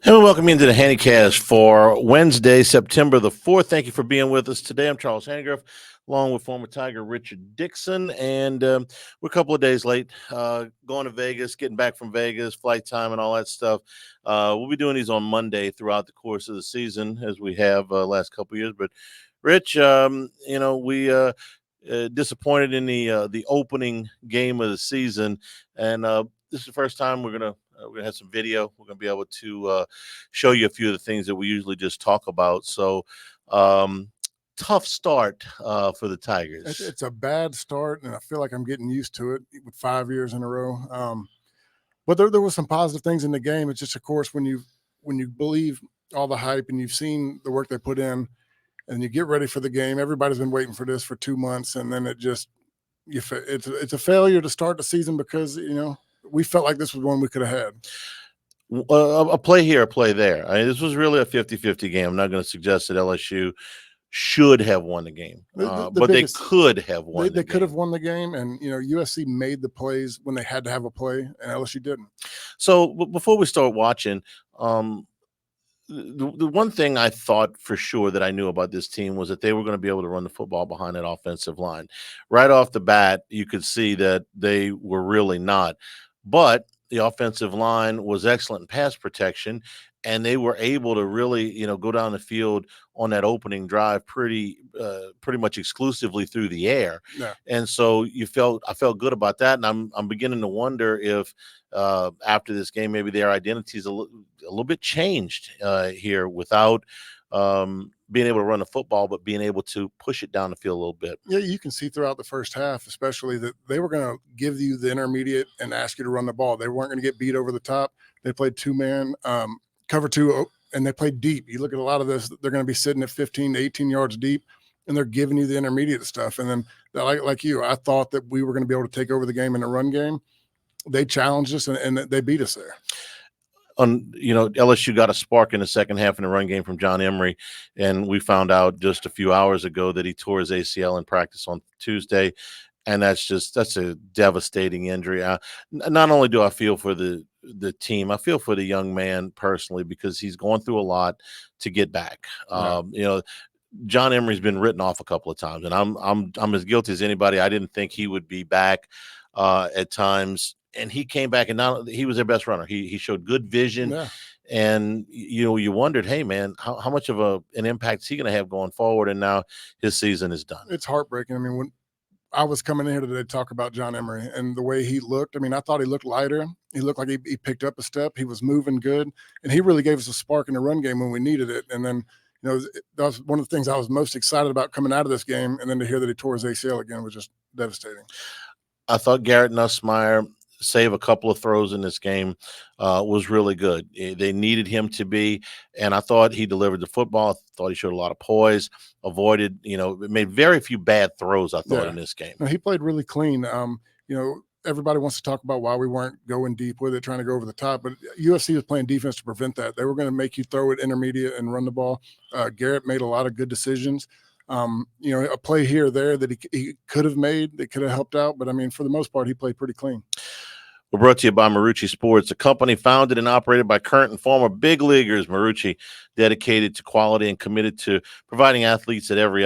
And we welcome you into the Handycast for Wednesday, September the 4th. Thank you for being with us today. I'm Charles Hanagriff, along with former Tiger Richard Dickson. And we're a couple of days late going to Vegas, getting back from Vegas, flight time and all that stuff. We'll be doing these on Monday throughout the course of the season, as we have last couple of years. But, Rich, we disappointed in the opening game of the season. And this is the first time we're going to have some video. We're going to be able to show you a few of the things that we usually just talk about. So, tough start for the Tigers. It's a bad start, and I feel like I'm getting used to it with 5 years in a row. But there was some positive things in the game. It's just, of course, when you believe all the hype and you've seen the work they put in, and you get ready for the game. Everybody's been waiting for this for 2 months, and then it's a failure to start the season because we felt like this was one we could have had. A play here, a play there. I mean, this was really a 50-50 game. I'm not going to suggest that LSU should have won the game, but they could have won. They could have won the game, and USC made the plays when they had to have a play, and LSU didn't. So before we start watching, the one thing I thought for sure that I knew about this team was that they were going to be able to run the football behind that offensive line. Right off the bat, you could see that they were really not. But the offensive line was excellent in pass protection, and they were able to really, go down the field on that opening drive pretty much exclusively through the air. Yeah. And so I felt good about that, and I'm beginning to wonder if after this game maybe their identity is a little bit changed here without being able to run the football, but being able to push it down the field a little bit. Yeah, you can see throughout the first half, especially that they were going to give you the intermediate and ask you to run the ball. They weren't going to get beat over the top. They played two-man, cover two, and they played deep. You look at a lot of this, they're going to be sitting at 15 to 18 yards deep, and they're giving you the intermediate stuff. And then, like you, I thought that we were going to be able to take over the game in the run game. They challenged us, and they beat us there. LSU got a spark in the second half in the run game from John Emery, and we found out just a few hours ago that he tore his ACL in practice on Tuesday, and that's a devastating injury. Not only do I feel for the team, I feel for the young man personally because he's going through a lot to get back. Yeah. John Emery's been written off a couple of times, and I'm as guilty as anybody. I didn't think he would be back at times. And he came back, and he was their best runner. He showed good vision, Yeah. and you wondered, hey man, how much of an impact is he going to have going forward? And now his season is done. It's heartbreaking. I mean, when I was coming in here today to talk about John Emery and the way he looked, I mean, I thought he looked lighter. He looked like he picked up a step. He was moving good, and he really gave us a spark in the run game when we needed it. And then, that was one of the things I was most excited about coming out of this game. And then to hear that he tore his ACL again was just devastating. I thought Garrett Nussmeier save a couple of throws in this game was really good. They needed him to be, and I thought he delivered the football. I thought he showed a lot of poise, avoided, made very few bad throws, I thought, in this game. No, he played really clean. Everybody wants to talk about why we weren't going deep with it, trying to go over the top, but USC was playing defense to prevent that. They were going to make you throw it intermediate and run the ball. Garrett made a lot of good decisions. A play here or there that he could have made that could have helped out. But, I mean, for the most part, he played pretty clean. We're brought to you by Marucci Sports, a company founded and operated by current and former big leaguers. Marucci, dedicated to quality and committed to providing athletes at every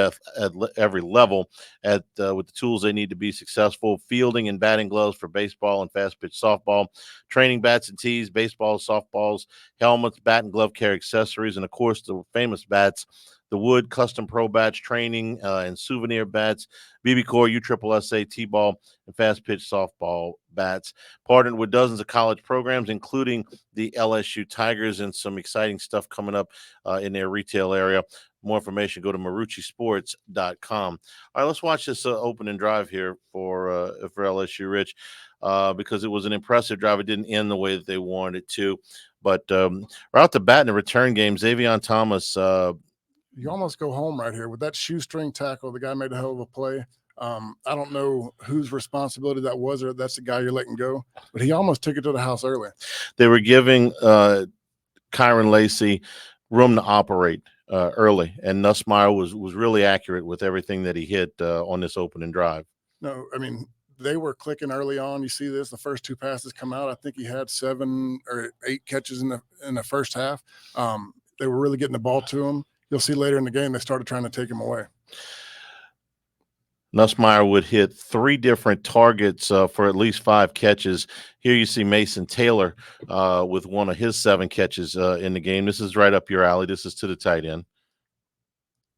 level with the tools they need to be successful. Fielding and batting gloves for baseball and fast pitch softball, training bats and tees, baseballs, softballs, helmets, bat and glove care accessories, and of course the famous bats. The Wood Custom Pro Bats training and souvenir bats, BB Core, USSSA T-ball, and fast pitch softball bats. Partnered with dozens of college programs, including the LSU Tigers, and some exciting stuff coming up in their retail area. More information, go to MarucciSports.com. All right, let's watch this opening drive here for LSU, Rich, because it was an impressive drive. It didn't end the way that they wanted it to. But right out the bat in the return game, Xavier Thomas you almost go home right here with that shoestring tackle. The guy made a hell of a play. I don't know whose responsibility that was, or that's the guy you're letting go, but he almost took it to the house early. They were giving Kyron Lacey room to operate early, and Nussmeier was really accurate with everything that he hit on this opening drive. No, I mean, they were clicking early on. You see this, the first 2 passes come out. I think he had 7 or 8 catches in the first half. They were really getting the ball to him. You'll see later in the game, they started trying to take him away. Nussmeier would hit 3 different targets for at least 5 catches. Here you see Mason Taylor with one of his 7 catches in the game. This is right up your alley. This is to the tight end.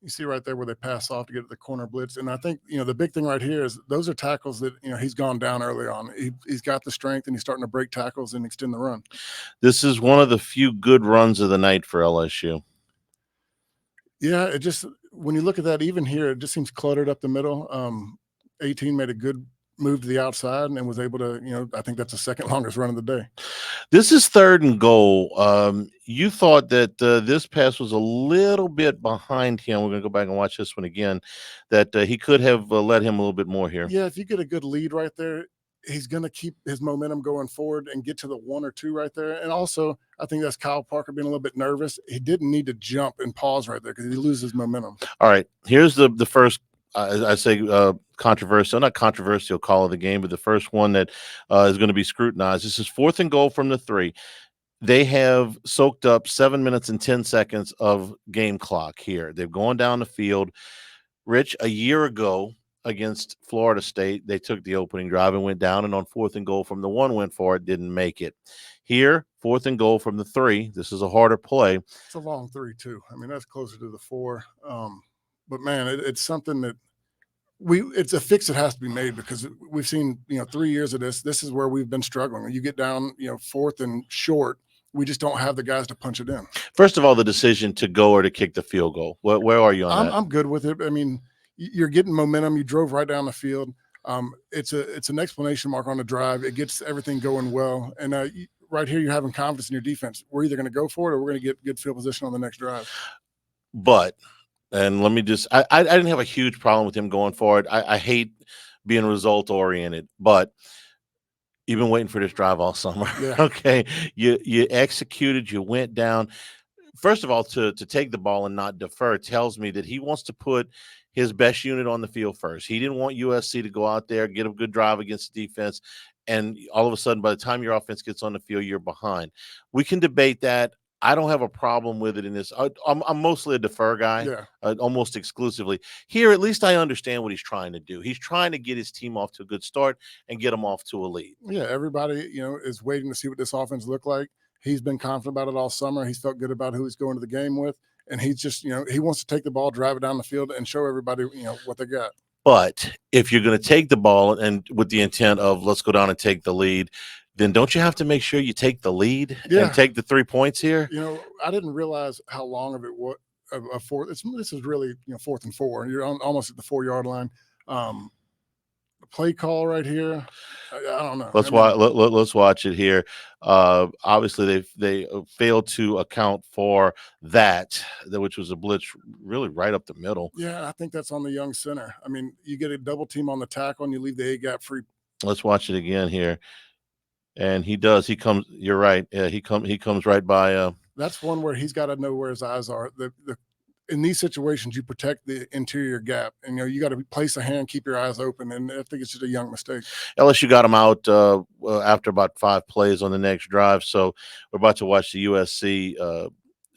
You see right there where they pass off to get to the corner blitz. And I think, the big thing right here is those are tackles that, he's gone down early on. He's got the strength and he's starting to break tackles and extend the run. This is one of the few good runs of the night for LSU. Yeah, it just, when you look at that, even here, it just seems cluttered up the middle. 18 made a good move to the outside and was able to, I think that's the second longest run of the day. This is 3rd and goal. You thought that this pass was a little bit behind him. We're going to go back and watch this one again, that he could have led him a little bit more here. Yeah, if you get a good lead right there, he's going to keep his momentum going forward and get to the 1 or 2 right there. And also, I think that's Kyle Parker being a little bit nervous. He didn't need to jump and pause right there because he loses momentum. All right, here's the first, I say controversial, not controversial call of the game, but the first one that is going to be scrutinized. This is 4th and goal from the 3. They have soaked up 7 minutes and 10 seconds of game clock here. They've gone down the field. Rich, a year ago against Florida State, they took the opening drive and went down, and on 4th and goal from the 1 went for it, didn't make it. Here, 4th and goal from the 3. This is a harder play. It's a long 3 too. I mean, that's closer to the 4. But man, it's something that it's a fix that has to be made because we've seen, 3 years of this. This is where we've been struggling. When you get down, 4th and short, we just don't have the guys to punch it in. First of all, the decision to go or to kick the field goal. Where are you on that? I'm good with it. I mean, you're getting momentum. You drove right down the field. It's an explanation mark on the drive. It gets everything going well. And right here, you're having confidence in your defense. We're either going to go for it or we're going to get good field position on the next drive. But, and let me just, I didn't have a huge problem with him going forward. I hate being result oriented, but you've been waiting for this drive all summer. Yeah. Okay. You executed, you went down. First of all, to take the ball and not defer tells me that he wants to put his best unit on the field first. He didn't want USC to go out there, get a good drive against the defense, and all of a sudden, by the time your offense gets on the field, you're behind. We can debate that. I don't have a problem with it in this. I'm mostly a defer guy, Yeah. Almost exclusively. Here, at least I understand what he's trying to do. He's trying to get his team off to a good start and get them off to a lead. Yeah, everybody, is waiting to see what this offense look like. He's been confident about it all summer. He's felt good about who he's going to the game with. And he's just, he wants to take the ball, drive it down the field, and show everybody, what they got. But if you're going to take the ball and with the intent of let's go down and take the lead, then don't you have to make sure you take the lead and take the 3 points here? I didn't realize how long of it was. A fourth. This is really 4th and 4. You're almost at the 4-yard line. Play call right here. I don't know. Let's watch it here. Obviously, they failed to account for that, which was a blitz really right up the middle. Yeah, I think that's on the young center. I mean, you get a double team on the tackle and you leave the A gap free. Let's watch it again here. And he does. He comes. You're right. Yeah, he comes right by. That's one where he's got to know where his eyes are. In these situations, you protect the interior gap, and you got to place a hand, keep your eyes open. And I think it's just a young mistake. LSU got him out after about 5 plays on the next drive. So we're about to watch the USC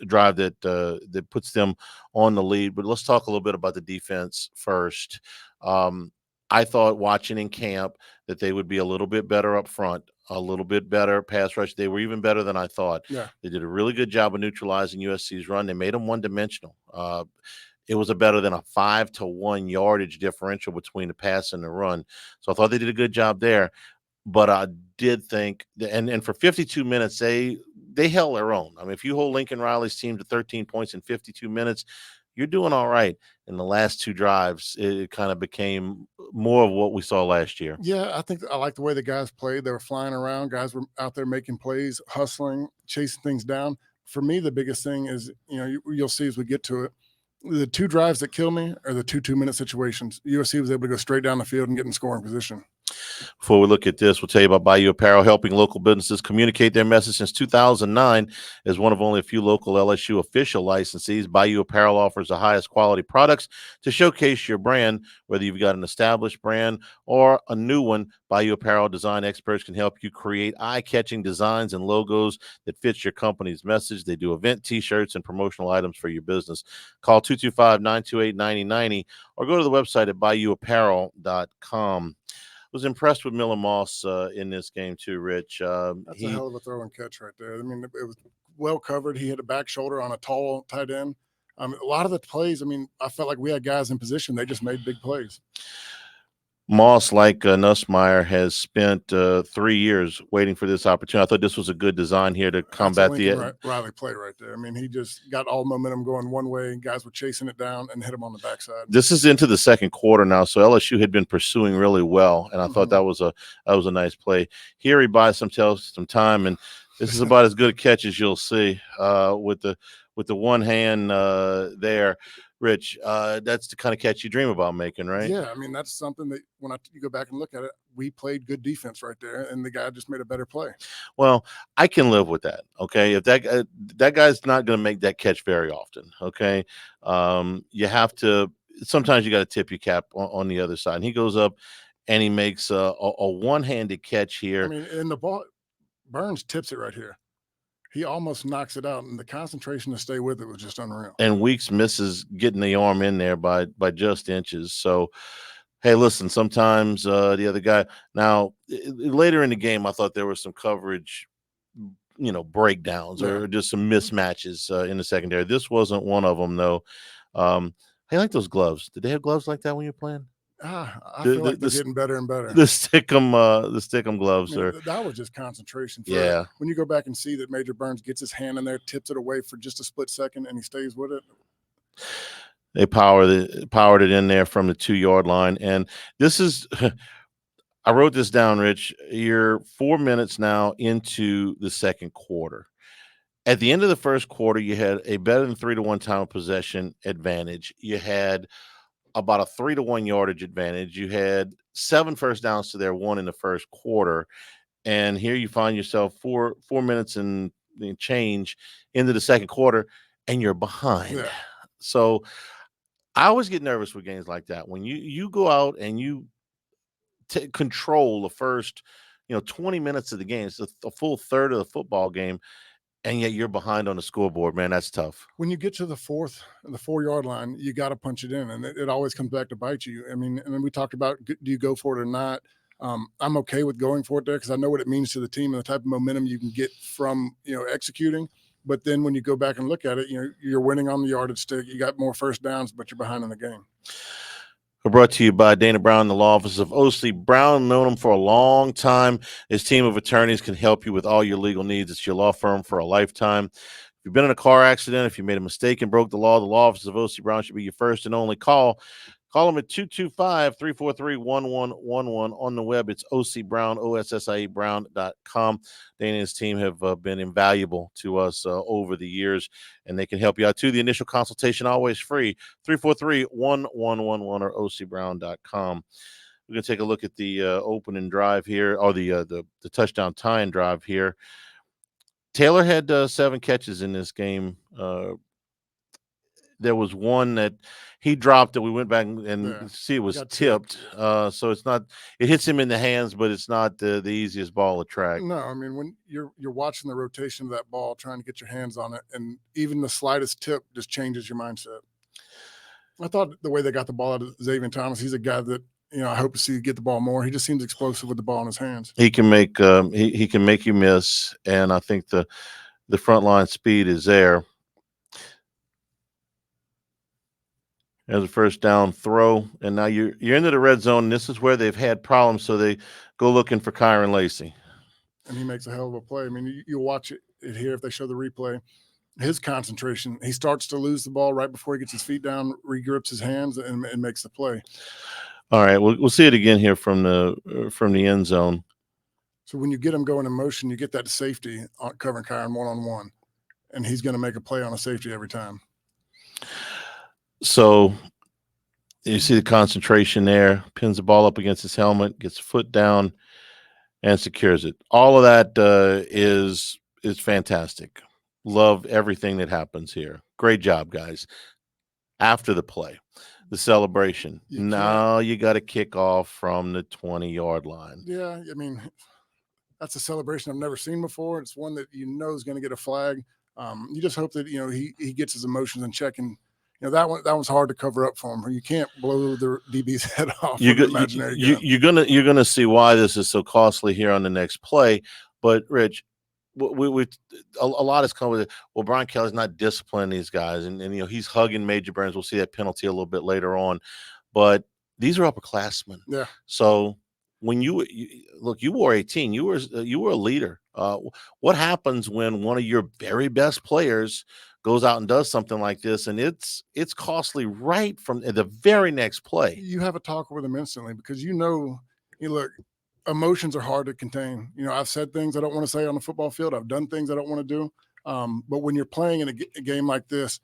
drive that puts them on the lead. But let's talk a little bit about the defense first. I thought watching in camp that they would be a little bit better up front, a little bit better pass rush. They were even better than I thought. Yeah. They did a really good job of neutralizing USC's run. They made them one-dimensional. It was better than a 5-to-1 yardage differential between the pass and the run. So I thought they did a good job there. But I did think – and for 52 minutes, they held their own. I mean, if you hold Lincoln Riley's team to 13 points in 52 minutes, you're doing all right. In the last 2 drives, it kind of became more of what we saw last year. Yeah, I think I like the way the guys played. They were flying around. Guys were out there making plays, hustling, chasing things down. For me, the biggest thing is, you'll see as we get to it, the 2 drives that kill me are the 2 2-minute situations. USC was able to go straight down the field and get in scoring position. Before we look at this, we'll tell you about Bayou Apparel, helping local businesses communicate their message since 2009. As one of only a few local LSU official licensees, Bayou Apparel offers the highest quality products to showcase your brand. Whether you've got an established brand or a new one, Bayou Apparel design experts can help you create eye-catching designs and logos that fit your company's message. They do event T-shirts and promotional items for your business. Call 225-928-9090 or go to the website at bayouapparel.com. Was impressed with Miller Moss in this game too, Rich. That's a hell of a throw and catch right there. I mean, it was well covered. He hit a back shoulder on a tall tight end. A lot of the plays, I mean, I felt like we had guys in position. They just made big plays. Moss, like Nussmeier, has spent 3 years waiting for this opportunity. I thought this was a good design here to combat the Riley play right there. I mean, he just got all momentum going one way. Guys were chasing it down and hit him on the backside. This is into the second quarter now, so LSU had been pursuing really well, and I thought that was a nice play. Here he buys some time, and this is about as good a catch as you'll see with the one hand there. Rich, that's the kind of catch you dream about making, right? Yeah, I mean, that's something that when you go back and look at it, we played good defense right there, and the guy just made a better play. Well, I can live with that, okay? If that guy's not going to make that catch very often, okay? You have to – sometimes you got to tip your cap on the other side. And he goes up, and he makes a one-handed catch here. I mean, and the ball – Burns tips it right here. He almost knocks it out, and the concentration to stay with it was just unreal. And Weeks misses getting the arm in there by just inches. So, hey, listen, sometimes the other guy – now, later in the game, I thought there was some coverage, breakdowns or just some mismatches in the secondary. This wasn't one of them, though. Hey, like those gloves. Did they have gloves like that when you're playing? I feel like they're getting better and better. The Stickum gloves. That was just concentration. Yeah. When you go back and see that Major Burns gets his hand in there, tips it away for just a split second, and he stays with it. They powered it in there from the 2-yard line. And this is – I wrote this down, Rich. You're 4 minutes now into the second quarter. At the end of the first quarter, you had a better than 3-to-1 time of possession advantage. You had – about a 3-to-1 yardage advantage. You had 7 first downs to their 1 in the first quarter. And here you find yourself 4 minutes and change into the second quarter, and you're behind. Yeah. So I always get nervous with games like that. When you go out and you control the first, 20 minutes of the game, it's a full third of the football game, and yet you're behind on the scoreboard, man. That's tough. When you get to the 4-yard line, you got to punch it in, and it always comes back to bite you. I mean, and then we talked about, do you go for it or not? I'm okay with going for it there because I know what it means to the team and the type of momentum you can get from, executing. But then when you go back and look at it, you're winning on the yardage stick. You got more first downs, but you're behind in the game. We're brought to you by Dana Brown, the law office of O.C. Brown. Known him for a long time. His team of attorneys can help you with all your legal needs. It's your law firm for a lifetime. If you've been in a car accident, if you made a mistake and broke the law office of O.C. Brown should be your first and only call. Call them at 225-343-1111. On the web, it's OCBrown, OSSIEBrown.com. Dana and his team have been invaluable to us over the years, and they can help you out, too. The initial consultation, always free, 343-1111 or OCBrown.com. We're going to take a look at the opening drive here, or the touchdown tying drive here. Taylor had 7 catches in this game. There was one that he dropped that we went back and see it was tipped. So it's not – it hits him in the hands, but it's not the easiest ball to track. No, I mean, when you're watching the rotation of that ball, trying to get your hands on it, and even the slightest tip just changes your mindset. I thought the way they got the ball out of Xavier Thomas, he's a guy that, I hope to see get the ball more. He just seems explosive with the ball in his hands. He can make he can make you miss, and I think the front line speed is there. There's a first down throw, and now you're into the red zone. And this is where they've had problems, so they go looking for Kyron Lacey. And he makes a hell of a play. I mean, you'll watch it here if they show the replay. His concentration, he starts to lose the ball right before he gets his feet down, regrips his hands, and makes the play. All right, we'll see it again here from the end zone. So when you get him going in motion, you get that safety covering Kyron one-on-one, and he's going to make a play on a safety every time. So You see the concentration there, pins the ball up against his helmet, gets a foot down, and secures it. All of that is fantastic. Love everything that happens here. Great job, guys. After the play, the celebration. You can't. Now you got to kick off from the 20-yard line. Yeah, I mean, that's a celebration I've never seen before. It's one that you know is going to get a flag. You just hope that he gets his emotions in check, and that one's hard to cover up for him. You can't blow the DB's head off with an imaginary gun. You're gonna see why this is so costly here on the next play. But Rich, a lot has come with it. Well, Brian Kelly's not disciplining these guys, and he's hugging Major Burns. We'll see that penalty a little bit later on, but these are upperclassmen. Yeah. So when you wore 18, you were a leader. What happens when one of your very best players goes out and does something like this, and it's costly right from the very next play? You have a talk with them instantly because look, emotions are hard to contain. I've said things I don't want to say on the football field. I've done things I don't want to do. But when you're playing in a game like this,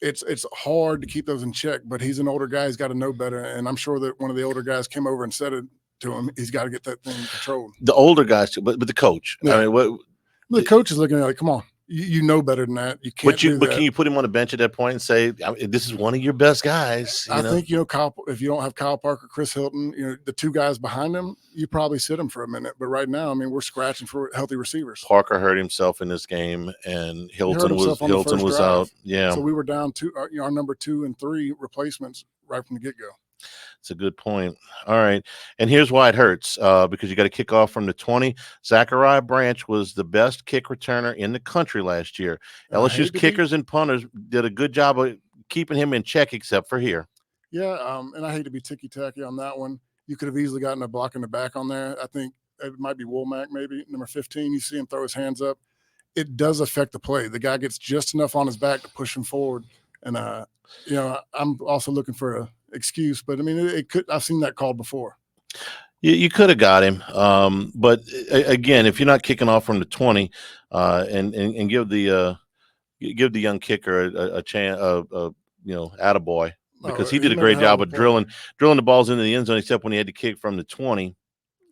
it's hard to keep those in check. But he's an older guy; he's got to know better. And I'm sure that one of the older guys came over and said it to him. He's got to get that thing controlled. The older guys too, but the coach. Yeah. I mean, the coach is looking at it like, come on. You know better than that. You can't. But can you put him on the bench at that point and say, "This is one of your best guys"? I think Kyle. If you don't have Kyle Parker, Chris Hilton, the two guys behind him, you probably sit him for a minute. But right now, I mean, we're scratching for healthy receivers. Parker hurt himself in this game, and Hilton was out. Yeah, so we were down to our number 2 and 3 replacements right from the get go. It's a good point. All right. And here's why it hurts, because you got to kick off from the 20. Zachariah Branch was the best kick returner in the country last year. LSU's kickers and punters did a good job of keeping him in check, except for here. Yeah, and I hate to be ticky-tacky on that one. You could have easily gotten a block in the back on there. I think it might be Womack, maybe, number 15. You see him throw his hands up. It does affect the play. The guy gets just enough on his back to push him forward. And, I'm also looking for a excuse, but I mean, I've seen that called before. You could have got him, but again, if you're not kicking off from the 20, and give the young kicker a chance, attaboy, because he did a great job of drilling the balls into the end zone, except when he had to kick from the 20.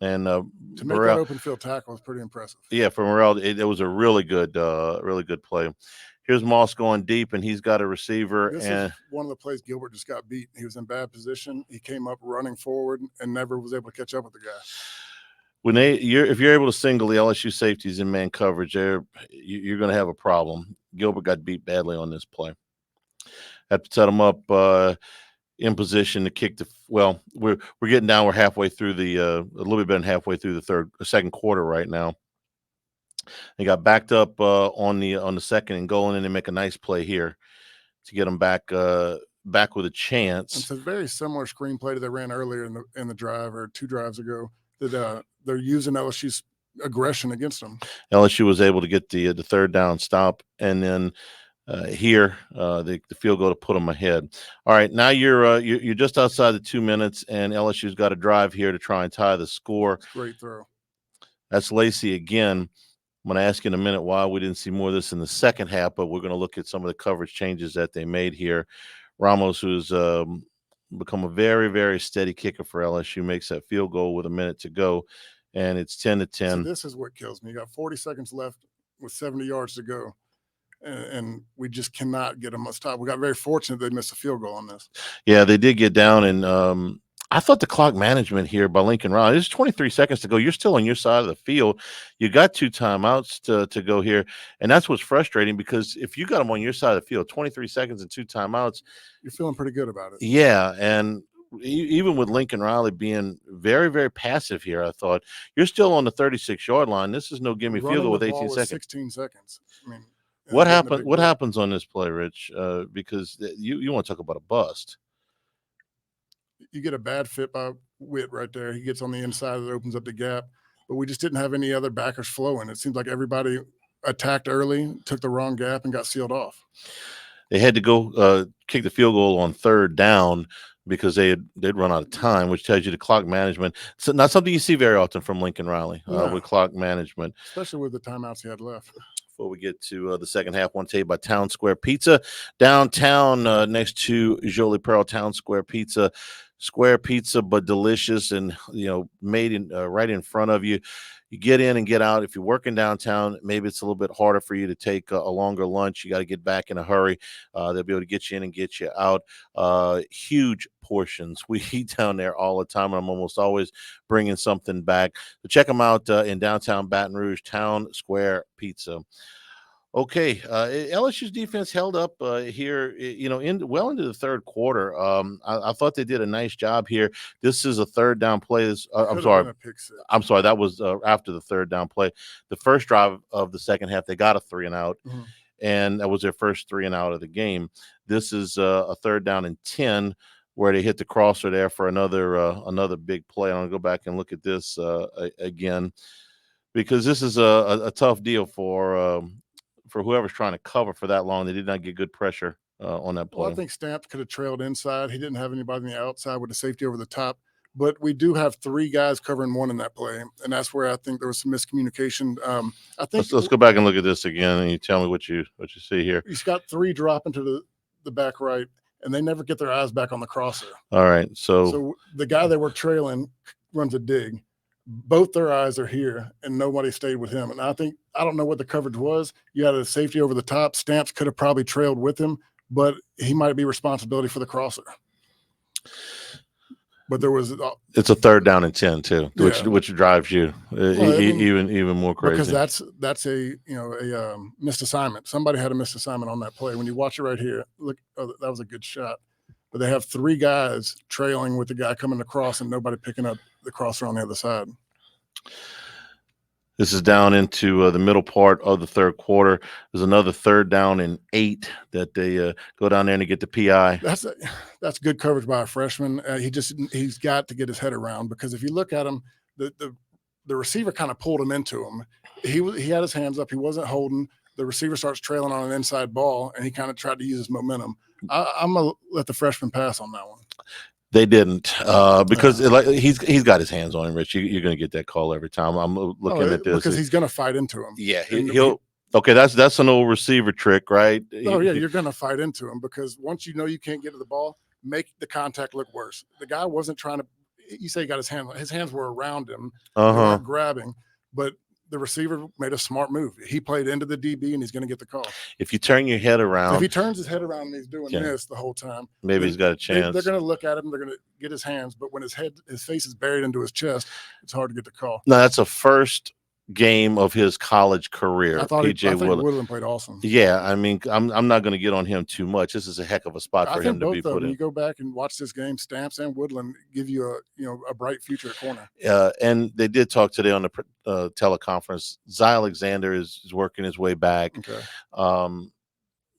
And to make that open field tackle was pretty impressive. Yeah, for Morrell, it was a really good play. Here's Moss going deep, and he's got a receiver. This is one of the plays Gilbert just got beat. He was in bad position. He came up running forward and never was able to catch up with the guy. If you're able to single the LSU safeties in man coverage, you're going to have a problem. Gilbert got beat badly on this play. Have to set him up in position to kick we're getting down. We're halfway through a little bit better than halfway through the second quarter right now. They got backed up on the second and goal, and then they make a nice play here to get them back with a chance. It's a very similar screenplay that they ran earlier in the drive, or 2 drives ago, that they're using LSU's aggression against them. LSU was able to get the third down stop, and then here the field goal to put them ahead. All right, now you're just outside the 2 minutes, and LSU's got a drive here to try and tie the score. Great throw. That's Lacey again. I'm going to ask you in a minute why we didn't see more of this in the second half, but we're going to look at some of the coverage changes that they made here. Ramos, who's become a very, very steady kicker for LSU, makes that field goal with a minute to go, and it's 10-10. So this is what kills me. You got 40 seconds left with 70 yards to go, and we just cannot get them a stop. We got very fortunate they missed a field goal on this. Yeah, they did get down, and I thought the clock management here by Lincoln Riley, there's 23 seconds to go. You're still on your side of the field. You got 2 timeouts to go here. And that's what's frustrating, because if you got them on your side of the field, 23 seconds and 2 timeouts. You're feeling pretty good about it. Yeah. And even with Lincoln Riley being very, very passive here, I thought you're still on the 36-yard line. This is no gimme field goal with 18 seconds. 16 seconds. I mean, what happens on this play, Rich? Because you want to talk about a bust. You get a bad fit by Witt right there. He gets on the inside that opens up the gap, but we just didn't have any other backers flowing. It seems like everybody attacked early, took the wrong gap, and got sealed off. They had to go kick the field goal on 3rd down because they'd run out of time, which tells you the clock management. So not something you see very often from Lincoln Riley with clock management. Especially with the timeouts he had left. before we get to the second half, I want to tell you about Town Square Pizza downtown next to Jolie Pearl. Town Square Pizza, square pizza, but delicious, and made in right in front of you. You get in and get out. If you're working downtown, maybe it's a little bit harder for you to take a longer lunch. You got to get back in a hurry. They'll be able to get you in and get you out. Huge portions. We eat down there all the time. I'm almost always bringing something back. So check them out in downtown Baton Rouge, Town Square Pizza. Okay, LSU's defense held up here, well into the third quarter. I thought they did a nice job here. This is a third down play. I'm sorry. That was after the third down play. The first drive of the second half, they got a 3-and-out, and that was their first 3-and-out of the game. This is a third down and 10, where they hit the crosser there for another big play. I'm gonna go back and look at this again, because this is a tough deal for whoever's trying to cover for that long. They did not get good pressure on that play. Well, I think Stamps could have trailed inside. He didn't have anybody on the outside with a safety over the top. But we do have three guys covering one in that play, and that's where I think there was some miscommunication. I think let's go back and look at this again, and you tell me what you see here. He's got three dropping to the back right, and they never get their eyes back on the crosser. All right, so the guy they were trailing runs a dig. Both their eyes are here, and nobody stayed with him. And I don't know what the coverage was. You had a safety over the top. Stamps could have probably trailed with him, but he might be responsibility for the crosser. But there was it's a third down and 10 too, which drives you even more crazy, because that's a missed assignment. Somebody had a missed assignment on that play. When you watch it right here, look, that was a good shot. But they have three guys trailing with the guy coming across and nobody picking up the crosser on the other side. This is down into the middle part of the third quarter. There's another third down and 8 that they go down there and get the PI. That's good coverage by a freshman. He's got to get his head around, because if you look at him, the receiver kind of pulled him into him. He had his hands up. He wasn't holding. The receiver starts trailing on an inside ball, and he kind of tried to use his momentum. I'm gonna let the freshman pass on that one. They didn't because he's got his hands on him, Rich. You're going to get that call every time. I'm looking at this because he's going to fight into him. Yeah, he'll. Okay, that's an old receiver trick, right? You're going to fight into him, because once you know you can't get to the ball, make the contact look worse. The guy wasn't trying to. You say he got his hands were around him, not grabbing, but the receiver made a smart move. He played into the DB, and he's going to get the call. If you turn your head around, if he turns his head around and he's doing this the whole time, maybe he's got a chance. They're going to look at him. They're going to get his hands, but when his face is buried into his chest, it's hard to get the call. No, that's a first game of his college career. I think Woodland played awesome. Yeah, I mean, I'm not going to get on him too much. This is a heck of a spot for him to be put in. You go back and watch this game, Stamps and Woodland give you a bright future at corner. And they did talk today on the teleconference. Zy Alexander is working his way back. Okay.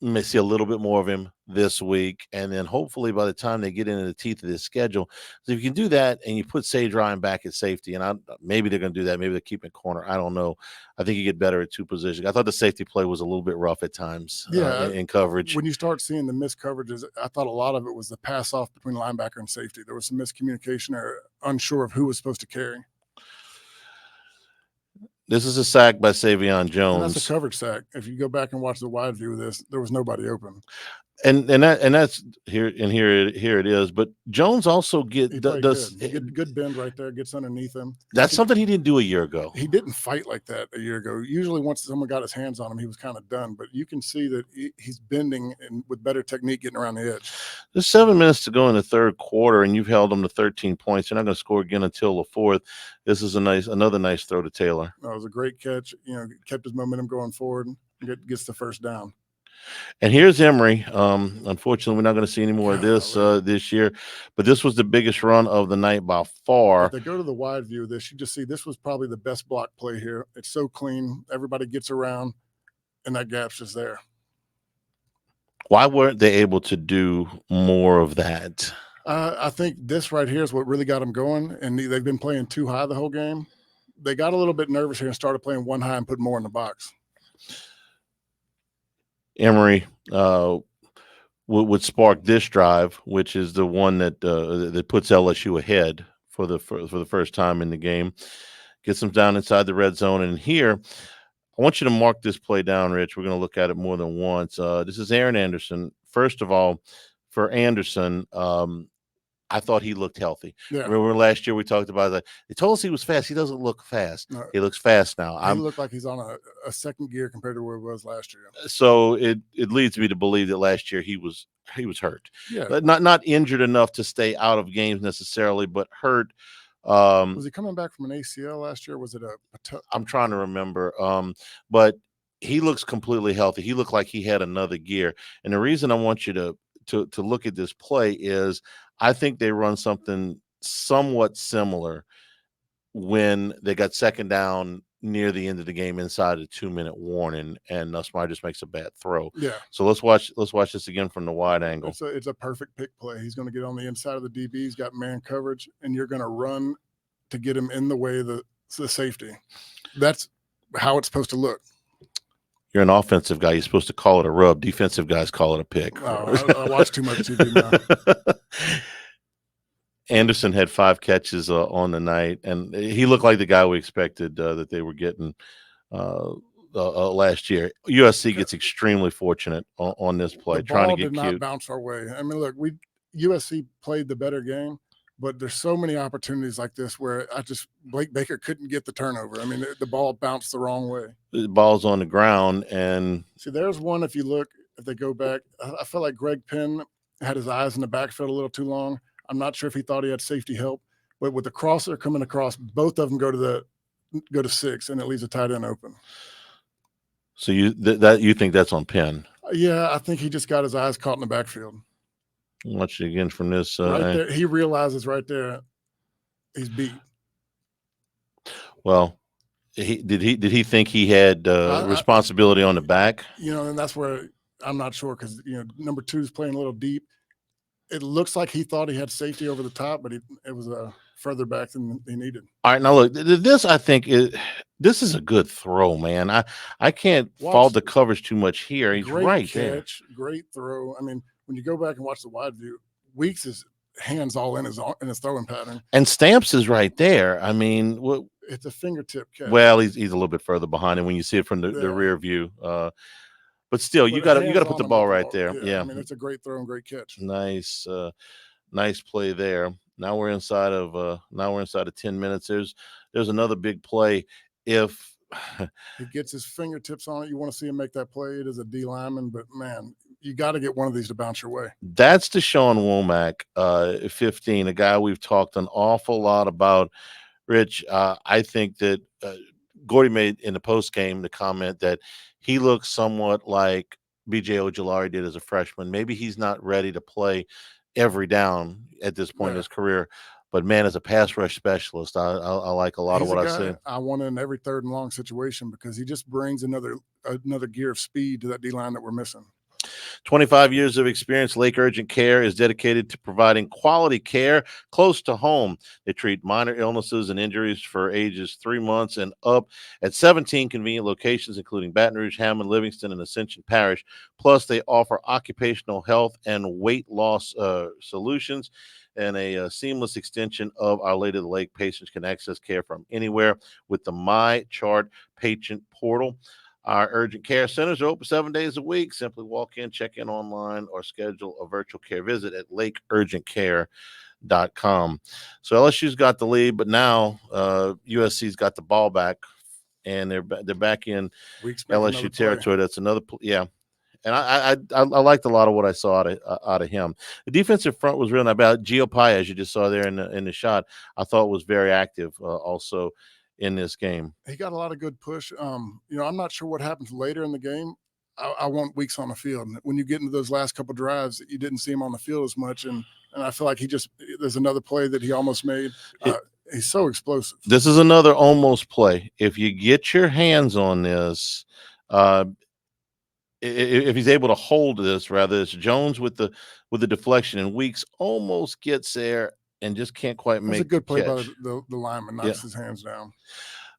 May see a little bit more of him this week, and then hopefully by the time they get into the teeth of this schedule, so if you can do that and you put Sage Ryan back at safety, and maybe they're going to do that, maybe they're keeping corner, I don't know. I think you get better at two positions. I thought the safety play was a little bit rough at times in coverage. When you start seeing the missed coverages, I thought a lot of it was the pass off between linebacker and safety. There was some miscommunication or unsure of who was supposed to carry. This is a sack by Savion Jones. And that's a coverage sack. If you go back and watch the wide view of this, there was nobody open. And that's here it is. But Jones also does good bend right there, gets underneath him. That's something he didn't do a year ago. He didn't fight like that a year ago. Usually once someone got his hands on him, he was kind of done. But you can see that he's bending and with better technique getting around the edge. There's 7 minutes to go in the third quarter, and you've held them to 13 points. You're not going to score again until the fourth. This is another nice throw to Taylor. It was a great catch. Kept his momentum going forward and gets the first down. And here's Emory. Unfortunately, we're not going to see any more of this year, but this was the biggest run of the night by far. If they go to the wide view of this, you just see this was probably the best block play here. It's so clean. Everybody gets around, and that gap's just there. Why weren't they able to do more of that? I think this right here is what really got them going, and they've been playing too high the whole game. They got a little bit nervous here and started playing one high and put more in the box. Emory would spark this drive, which is the one that puts LSU ahead for the first time in the game. Gets them down inside the red zone, and here I want you to mark this play down, Rich. We're going to look at it more than once. This is Aaron Anderson. First of all, for Anderson, I thought he looked healthy. Yeah. Remember last year we talked about that. They told us he was fast. He doesn't look fast. No, He looks fast now. he looked like he's on a second gear compared to where he was last year. So it leads me to believe that last year he was hurt. Yeah. But not injured enough to stay out of games necessarily, but hurt. Was he coming back from an ACL last year? Was it I'm trying to remember. But he looks completely healthy. He looked like he had another gear. And the reason I want you to look at this play is I think they run something somewhat similar when they got second down near the end of the game inside a 2-minute warning, and Nussmeier just makes a bad throw. Yeah. So let's watch this again from the wide angle. It's a perfect pick play. He's going to get on the inside of the DB. He's got man coverage, and you're going to run to get him in the way of the safety. That's how it's supposed to look. You're an offensive guy. You're supposed to call it a rub. Defensive guys call it a pick. Oh, I watch too much TV now. Anderson had 5 catches on the night, and he looked like the guy we expected that they were getting last year. USC gets extremely fortunate on this play, The trying ball to get did cute. not bounce our way. I mean, look, USC played the better game, but there's so many opportunities like this where Blake Baker couldn't get the turnover. I mean, the ball bounced the wrong way. The ball's on the ground, and see, there's one. If they go back, I felt like Greg Penn had his eyes in the backfield a little too long. I'm not sure if he thought he had safety help, but with the crosser coming across, both of them go to 6, and it leaves a tight end open. So you think that's on Penn? Yeah, I think he just got his eyes caught in the backfield. Watch it again from this. Right there, he realizes right there he's beat. Well, did he think he had responsibility on the back? And that's where I'm not sure because number 2 is playing a little deep. It looks like he thought he had safety over the top, but it was further back than he needed. All right, now look, this I think this is a good throw, man. I can't fault the coverage too much here. He's right catch, there. Great throw. I mean, when you go back and watch the wide view, Weeks' hands all in his throwing pattern, and Stamps is right there. I mean, it's a fingertip catch. Well, he's a little bit further behind him when you see it from the rear view. But still, you got to put the ball right there. Yeah, I mean, it's a great throw and great catch. Nice play there. Now we're inside of 10 minutes. There's another big play. If he gets his fingertips on it, you want to see him make that play. It is a D lineman, but man, you got to get one of these to bounce your way. That's Deshaun Womack, 15, a guy we've talked an awful lot about. Rich, I think that Gordy made in the post game the comment that he looks somewhat like B.J. Ojulari did as a freshman. Maybe he's not ready to play every down at this point in his career. But, man, as a pass rush specialist, I like a lot of what I see. I want in every 3rd and long situation because he just brings another gear of speed to that D-line that we're missing. 25 years of experience, Lake Urgent Care is dedicated to providing quality care close to home. They treat minor illnesses and injuries for ages 3 months and up at 17 convenient locations, including Baton Rouge, Hammond, Livingston, and Ascension Parish. Plus, they offer occupational health and weight loss solutions and a seamless extension of Our Lady of the Lake. Patients can access care from anywhere with the My Chart patient portal. Our urgent care centers are open 7 days a week. Simply walk in, check in online, or schedule a virtual care visit at lakeurgentcare.com. So LSU's got the lead, but now USC's got the ball back, and they're back in LSU territory. That's another yeah. And I liked a lot of what I saw out of him. The defensive front was really not bad. Gio Pai, as you just saw there in the shot, I thought was very active also in this game. He got a lot of good push. I'm not sure what happens later in the game. I want Weeks on the field. When you get into those last couple drives, you didn't see him on the field as much, and I feel like there's another play that he almost made. He's so explosive. This is another almost play. If you get your hands on this, if he's able to hold this, rather, it's Jones with the deflection, and Weeks almost gets there and just can't quite make. It's a good play catch. by the lineman, knocks his hands down.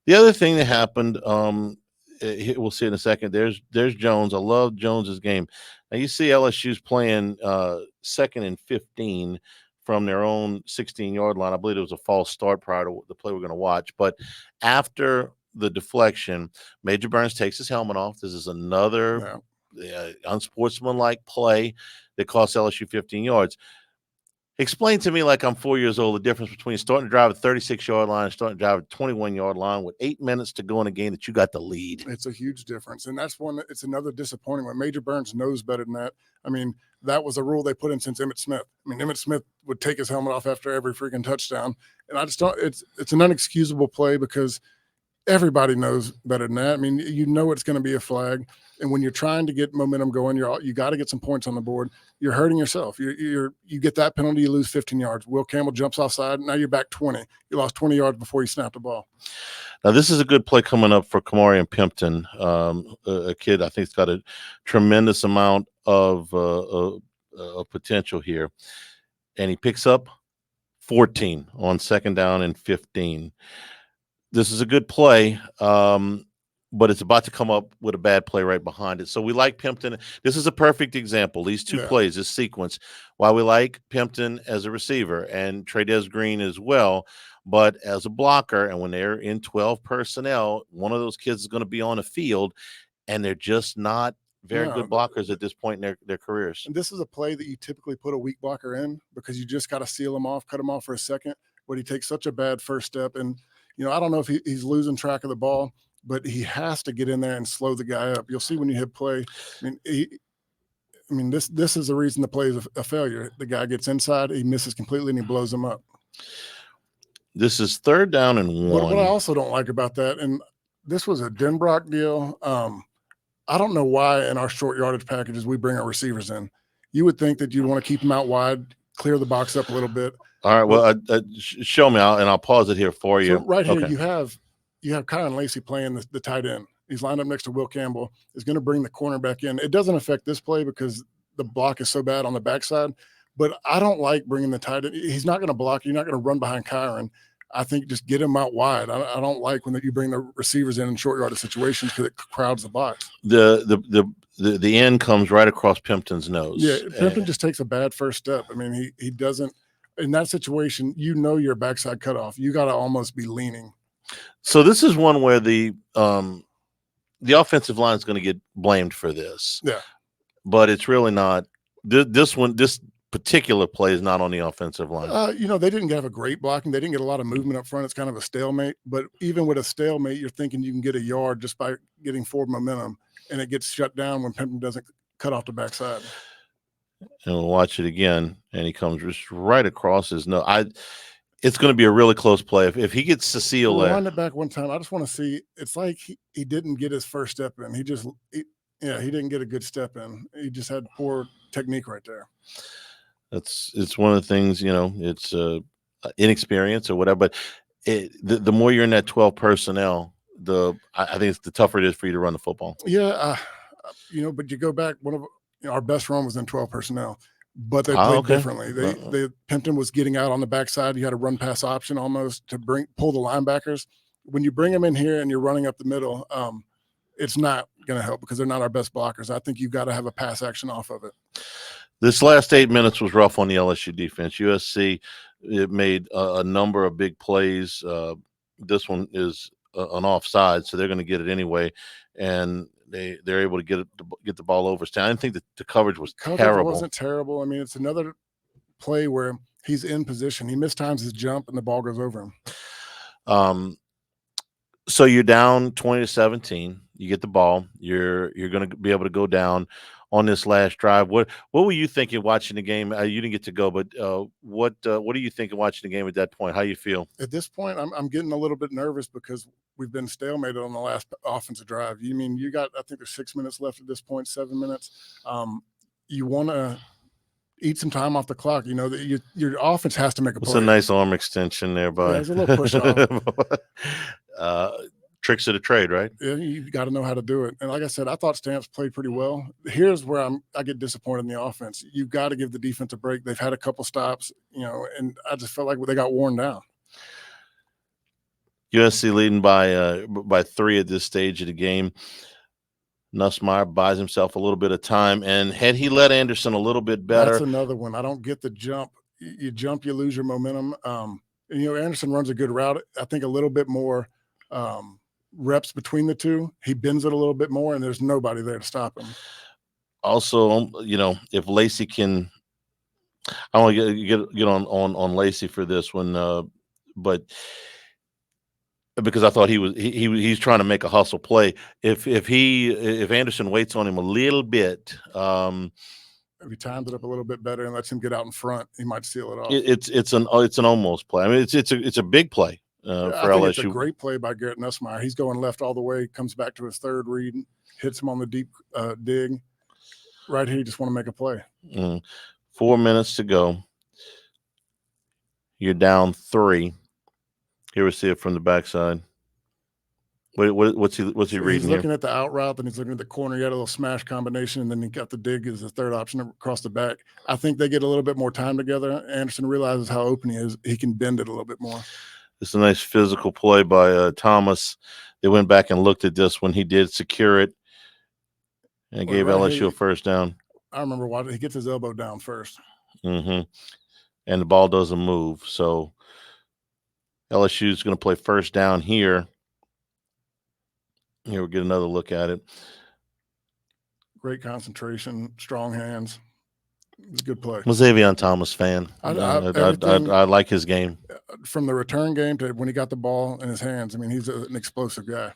The other thing that happened, we'll see in a second. There's Jones. I love Jones's game. Now you see LSU's playing 2nd and 15 from their own 16-yard line. I believe it was a false start prior to the play we're going to watch. But after the deflection, Major Burns takes his helmet off. This is another unsportsmanlike play that cost LSU 15 yards. Explain to me, like I'm 4 years old, the difference between starting to drive at 36-yard line and starting to drive at 21-yard line with 8 minutes to go in a game that you got the lead. It's a huge difference. And that's one, it's another disappointing one. Major Burns knows better than that. I mean, that was a rule they put in since Emmitt Smith. I mean, Emmitt Smith would take his helmet off after every freaking touchdown. And I just don't, it's an unexcusable play because everybody knows better than that. I mean, you know it's going to be a flag, and when you're trying to get momentum going, you got to get some points on the board. You're hurting yourself. You get that penalty, you lose 15 yards. Will Campbell jumps offside. Now you're back 20. You lost 20 yards before you snapped the ball. Now this is a good play coming up for Kamarian Pimpton, a kid I think has got a tremendous amount of potential here, and he picks up 14 on 2nd down and 15. This is a good play, but it's about to come up with a bad play right behind it. So we like Pimpton. This is a perfect example. These two plays, this sequence, why we like Pimpton as a receiver and Trey'Dez Green as well, but as a blocker. And when they're in 12 personnel, one of those kids is going to be on the field, and they're just not very good blockers at this point in their careers. And this is a play that you typically put a weak blocker in because you just got to seal him off, cut him off for a second, but he takes such a bad first step. And I don't know if he's losing track of the ball, but he has to get in there and slow the guy up. You'll see when you hit play. I mean, this is the reason the play is a failure. The guy gets inside, he misses completely, and he blows him up. This is 3rd down and 1. What I also don't like about that, and this was a Denbrock deal. I don't know why in our short yardage packages we bring our receivers in. You would think that you'd want to keep them out wide, clear the box up a little bit. All right, well, show me, and I'll pause it here for you. So right here, you have Kyron Lacey playing the tight end. He's lined up next to Will Campbell. Is going to bring the cornerback in. It doesn't affect this play because the block is so bad on the backside, but I don't like bringing the tight end. He's not going to block. You're not going to run behind Kyron. I think just get him out wide. I don't like when you bring the receivers in short yardage situations because it crowds the box. The end comes right across Pimpton's nose. Yeah, Pimpton just takes a bad first step. I mean, he doesn't. In that situation, your backside cutoff. You got to almost be leaning. So this is one where the offensive line is going to get blamed for this. Yeah, but it's really not. This particular play is not on the offensive line. They didn't have a great blocking. They didn't get a lot of movement up front. It's kind of a stalemate. But even with a stalemate, you're thinking you can get a yard just by getting forward momentum, and it gets shut down when Pimpton doesn't cut off the backside. And we'll watch it again, and he comes just right across his nose. It's going to be a really close play. If he gets Cecile there. Rewind it back one time. I just want to see. It's like he didn't get his first step in. He didn't get a good step in. He just had poor technique right there. It's one of the things, it's inexperience or whatever. But the more you're in that 12 personnel, I think it's the tougher it is for you to run the football. Yeah, but you go back. One of our best run was in 12 personnel, but they played differently. Pimpton was getting out on the backside. You had a run pass option almost to pull the linebackers. When you bring them in here and you're running up the middle, it's not going to help because they're not our best blockers. I think you've got to have a pass action off of it. This last 8 minutes was rough on the LSU defense. USC made a number of big plays. This one is an offside, so they're going to get it anyway, and they're able to get the ball over. I didn't think that the coverage was terrible. It wasn't terrible. I mean, it's another play where he's in position. He mistimes his jump, and the ball goes over him. So you're down 20-17. You get the ball. You're going to be able to go down on this last drive. What were you thinking watching the game? You didn't get to go, but what are you thinking watching the game at that point? How you feel? At this point, I'm getting a little bit nervous because we've been stalemated on the last offensive drive. I think there's 6 minutes left at this point, 7 minutes. You want to eat some time off the clock. Your offense has to make a play. It's a nice arm extension there, buddy. Yeah, there's a little push off. Tricks of the trade, right? Yeah, you got to know how to do it. And like I said, I thought Stamps played pretty well. Here's where I get disappointed in the offense. You got to give the defense a break. They've had a couple stops, and I just felt like they got worn down. USC leading by 3 at this stage of the game. Nussmeier buys himself a little bit of time, and had he let Anderson a little bit better. That's another one. I don't get the jump. You jump, you lose your momentum. Anderson runs a good route. I think a little bit more reps between the two, he bends it a little bit more, and there's nobody there to stop him. Also, if Lacey can, I want to get on Lacey for this one, but because I thought he's trying to make a hustle play. If Anderson waits on him a little bit, if he times it up a little bit better and lets him get out in front, he might seal it off. It's an almost play. I mean, it's a big play for I think LSU. It's a great play by Garrett Nussmeier. He's going left all the way, comes back to his third read, hits him on the deep dig. Right here, you just want to make a play. 4 minutes to go. You're down 3. Here we see it from the backside. What's he reading? He's looking at the out route, then he's looking at the corner. He had a little smash combination, and then he got the dig as the third option across the back. I think they get a little bit more time together. Anderson realizes how open he is. He can bend it a little bit more. It's a nice physical play by Thomas. They went back and looked at this when he did secure it and gave LSU a first down. I remember watching. He gets his elbow down first. And the ball doesn't move. So LSU is going to play first down here. Here we'll get another look at it. Great concentration, strong hands. It's a good play. I'm a Xavier Thomas fan. I like his game. From the return game to when he got the ball in his hands, I mean, he's an explosive guy.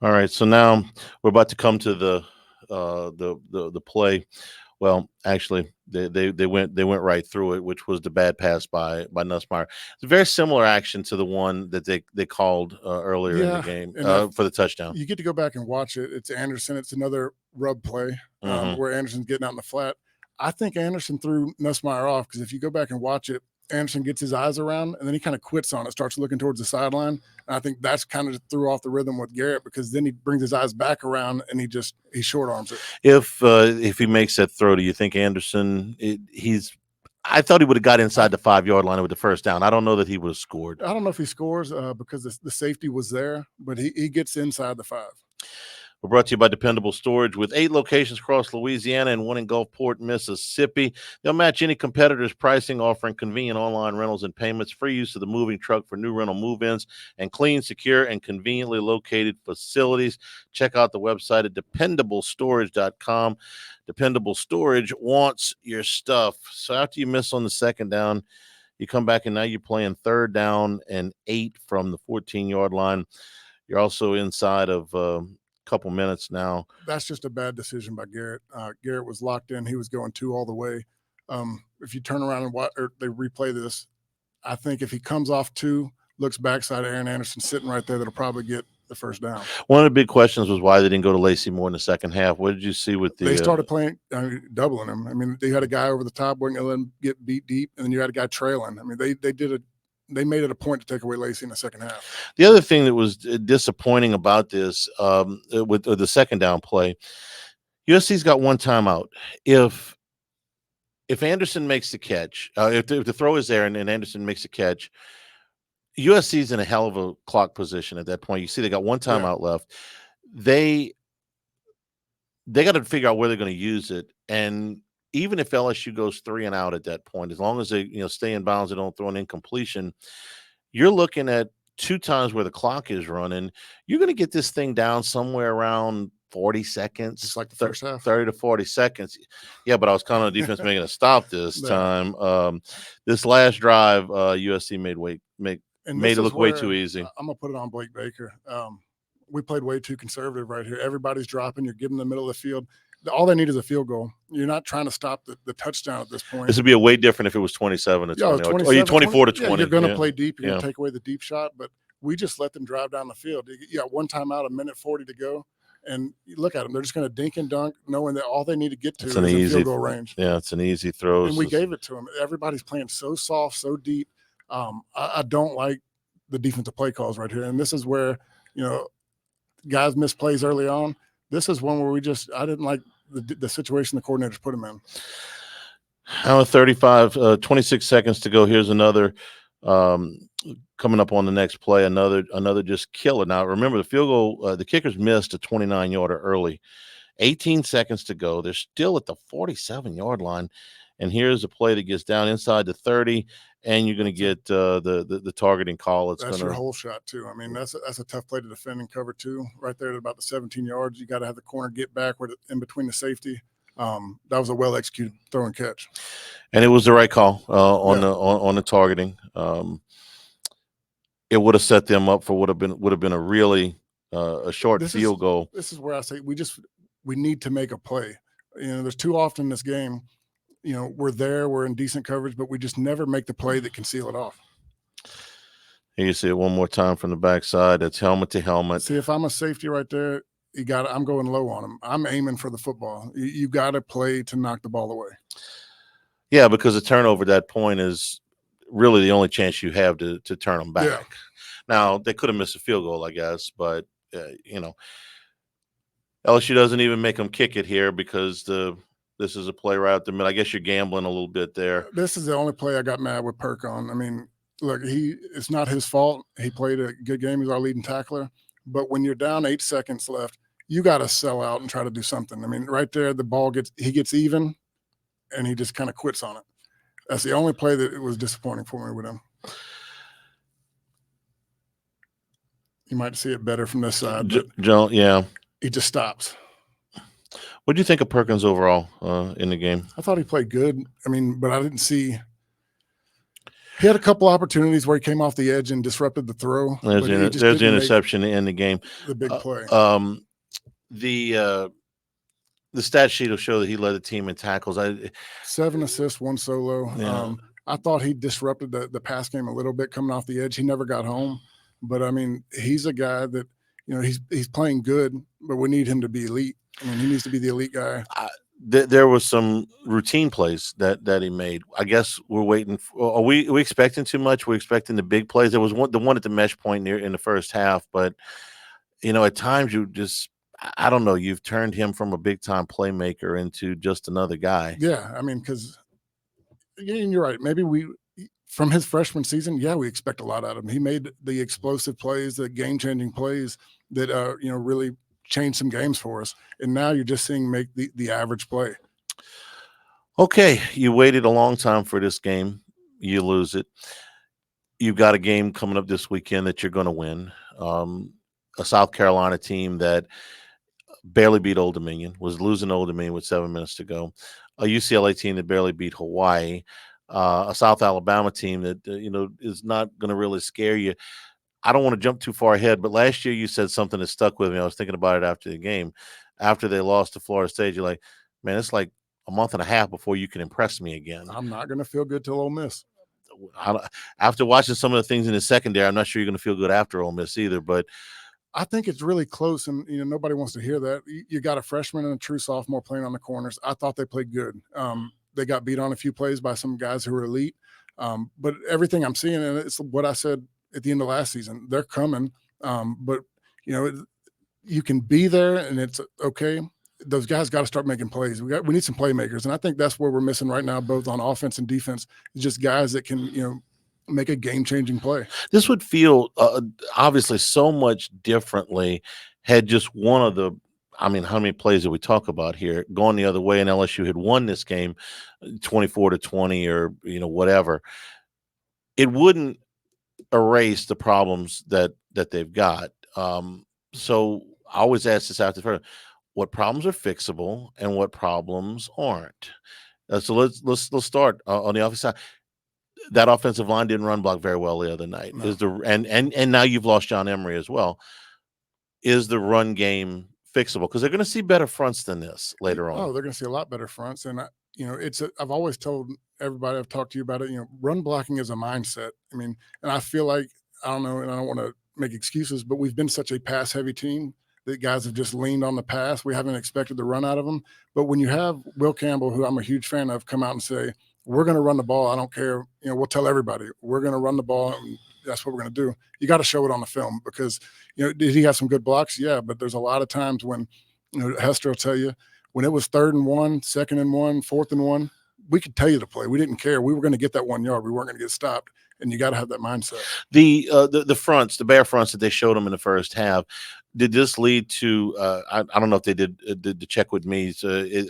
All right, so now we're about to come to the play. Well, actually, they went right through it, which was the bad pass by Nussmeier. It's a very similar action to the one that they called earlier in the game for the touchdown. You get to go back and watch it. It's Anderson. It's another rub play where Anderson's getting out in the flat. I think Anderson threw Nussmeier off because if you go back and watch it, Anderson gets his eyes around and then he kind of quits on it, starts looking towards the sideline. And I think that's kind of threw off the rhythm with Garrett because then he brings his eyes back around and he short arms it. If he makes that throw, do you think Anderson I thought he would have got inside the 5-yard line with the first down. I don't know that he would have scored. I don't know if he scores because the safety was there, but he gets inside the 5. We're brought to you by Dependable Storage with 8 locations across Louisiana and 1 in Gulfport, Mississippi. They'll match any competitor's pricing, offering convenient online rentals and payments, free use of the moving truck for new rental move-ins, and clean, secure, and conveniently located facilities. Check out the website at dependablestorage.com. Dependable Storage wants your stuff. So after you miss on the second down, you come back and now you're playing third down and 8 from the 14-yard line. You're also inside of couple minutes now. That's just a bad decision by Garrett. Garrett was locked in. He was going 2 all the way. If you turn around and watch, or they replay this, I think if he comes off 2, looks backside of Aaron Anderson sitting right there, that'll probably get the first down. One of the big questions was why they didn't go to Lacey more in the second half. What did you see with they started playing, doubling him. I mean, they had a guy over the top, wouldn't let him get beat deep, and then you had a guy trailing. I mean, they made it a point to take away Lacey in the second half. The other thing that was disappointing about this with the second down play, USC's got 1 timeout. If Anderson makes the catch, if the throw is there and Anderson makes the catch, USC's in a hell of a clock position at that point. You see they got 1 timeout left. They got to figure out where they're going to use it. And even if LSU goes 3 and out at that point, as long as they stay in bounds and don't throw an incompletion, you're looking at 2 times where the clock is running. You're going to get this thing down somewhere around 40 seconds. It's like the first half. 30 to 40 seconds. Yeah, but I was counting on the defense making a stop this time. This last drive, USC made it look way too easy. I'm going to put it on Blake Baker. We played way too conservative right here. Everybody's dropping. You're giving them the middle of the field. All they need is a field goal. You're not trying to stop the touchdown at this point. This would be a way different if it was 27 to 20 or 24 to 20. You're going to play deep. You're going to take away the deep shot, but we just let them drive down the field. You got 1 timeout, 1:40 to go, and you look at them. They're just going to dink and dunk, knowing that all they need to get to is in field goal range. Yeah, it's an easy throw. And we gave it to them. Everybody's playing so soft, so deep. I don't like the defensive play calls right here, and this is where guys miss plays early on. This is one where I didn't like the situation the coordinators put him in. Now 26 seconds to go. Here's another coming up on the next play. Another just killer. Now remember the field goal. The kickers missed a 29-yarder early. 18 seconds to go. They're still at the 47-yard line. and here's a play that gets down inside the 30, and you're going to get the targeting call. That's your whole shot too. I mean, that's a tough play to defend and cover too. Right there at about the 17 yards, you got to have the corner get backward in between the safety. That was a well executed throw and catch, and it was the right call on the targeting. It would have set them up for would have been a really a short field goal. This is where I say we need to make a play. There's too often in this game. We're in decent coverage, but we just never make the play that can seal it off. Here you see it one more time from the backside. That's helmet to helmet. See, if I'm a safety right there, I'm going low on him. I'm aiming for the football. You got to play to knock the ball away. Yeah, because a turnover at that point is really the only chance you have to turn them back. Yeah. Now, they could have missed a field goal, I guess, but, LSU doesn't even make them kick it here because this is a play right out the middle. I guess you're gambling a little bit there. This is the only play I got mad with Perk on. I mean, look, it's not his fault. He played a good game. He's our leading tackler. But when you're down 8 seconds left, you got to sell out and try to do something. I mean, right there, the ball he gets even, and he just kind of quits on it. That's the only play that was disappointing for me with him. You might see it better from this side. John, yeah. He just stops. What do you think of Perkins overall in the game? I thought he played good. I mean, but I didn't see – he had a couple opportunities where he came off the edge and disrupted the throw. There's the interception in the game. The big play. The stat sheet will show that he led the team in tackles. 7 assists, 1 solo. Yeah. I thought he disrupted the pass game a little bit coming off the edge. He never got home. But, I mean, he's a guy that, he's playing good, but we need him to be elite. I mean, he needs to be the elite guy. There was some routine plays that he made. I guess we're waiting. Are we expecting too much? We're expecting the big plays. There was the one at the mesh point near in the first half, but at times you just, I don't know. You've turned him from a big time playmaker into just another guy. Yeah, I mean, because you're right. Maybe from his freshman season, we expect a lot out of him. He made the explosive plays, the game changing plays that really changed some games for us, and now you're just seeing make the average play. Okay, you waited a long time for this game. You lose it. You've got a game coming up this weekend that you're going to win. A South Carolina team that barely beat Old Dominion, was losing Old Dominion with 7 minutes to go. A UCLA team that barely beat Hawaii. A South Alabama team that is not going to really scare you. I don't want to jump too far ahead, but last year you said something that stuck with me. I was thinking about it after the game. After they lost to Florida State, you're like, man, it's like a month and a half before you can impress me again. I'm not going to feel good till Ole Miss. After watching some of the things in the secondary, I'm not sure you're going to feel good after Ole Miss either. But I think it's really close, and nobody wants to hear that. You got a freshman and a true sophomore playing on the corners. I thought they played good. They got beat on a few plays by some guys who were elite. But everything I'm seeing, and it's what I said at the end of last season, they're coming. But you can be there, and it's okay. Those guys got to start making plays. We need some playmakers, and I think that's where we're missing right now, both on offense and defense. It's just guys that can make a game-changing play. This would feel obviously so much differently had just one of the. I mean, how many plays did we talk about here going the other way, and LSU had won this game 24-20 or whatever. It wouldn't erase the problems that they've got. So I always ask this after the what problems are fixable and what problems aren't. So let's start on the offensive side. That offensive line didn't run block very well the other night. No. And now you've lost John Emery as well. Is the run game fixable? Because they're going to see better fronts than this later on. Oh, they're going to see a lot better fronts. And I've always told everybody I've talked to you about it. Run blocking is a mindset. I mean, and I feel like I don't know, and I don't want to make excuses, but we've been such a pass heavy team that guys have just leaned on the pass. We haven't expected the run out of them. But when you have Will Campbell, who I'm a huge fan of, come out and say, we're going to run the ball. I don't care. We'll tell everybody we're going to run the ball. And that's what we're going to do. You got to show it on the film because, did he have some good blocks? Yeah. But there's a lot of times when, Hester will tell you when it was 3rd and 1, 2nd and 1, 4th and 1, we could tell you to play. We didn't care. We were going to get that 1 yard. We weren't going to get stopped. and you got to have that mindset. The fronts, the bare fronts that they showed them in the first half, did this lead to? I don't know if they did the check with me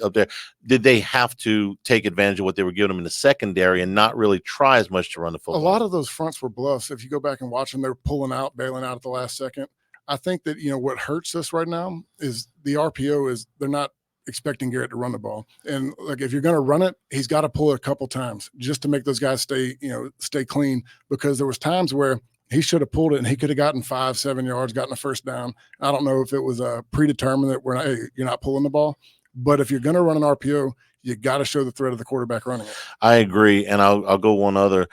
up there. Did they have to take advantage of what they were giving them in the secondary and not really try as much to run the football? A lot of those fronts were bluffs. If you go back and watch them, they're pulling out, bailing out at the last second. I think that, what hurts us right now is the RPO is they're not expecting Garrett to run the ball. And like, if you're going to run it, he's got to pull it a couple times just to make those guys stay clean, because there was times where he should have pulled it and he could have gotten 5-7 yards, gotten a first down. I don't know if it was predetermined that you're not pulling the ball, but if you're going to run an RPO, you got to show the threat of the quarterback running it. I agree. And I'll go one other.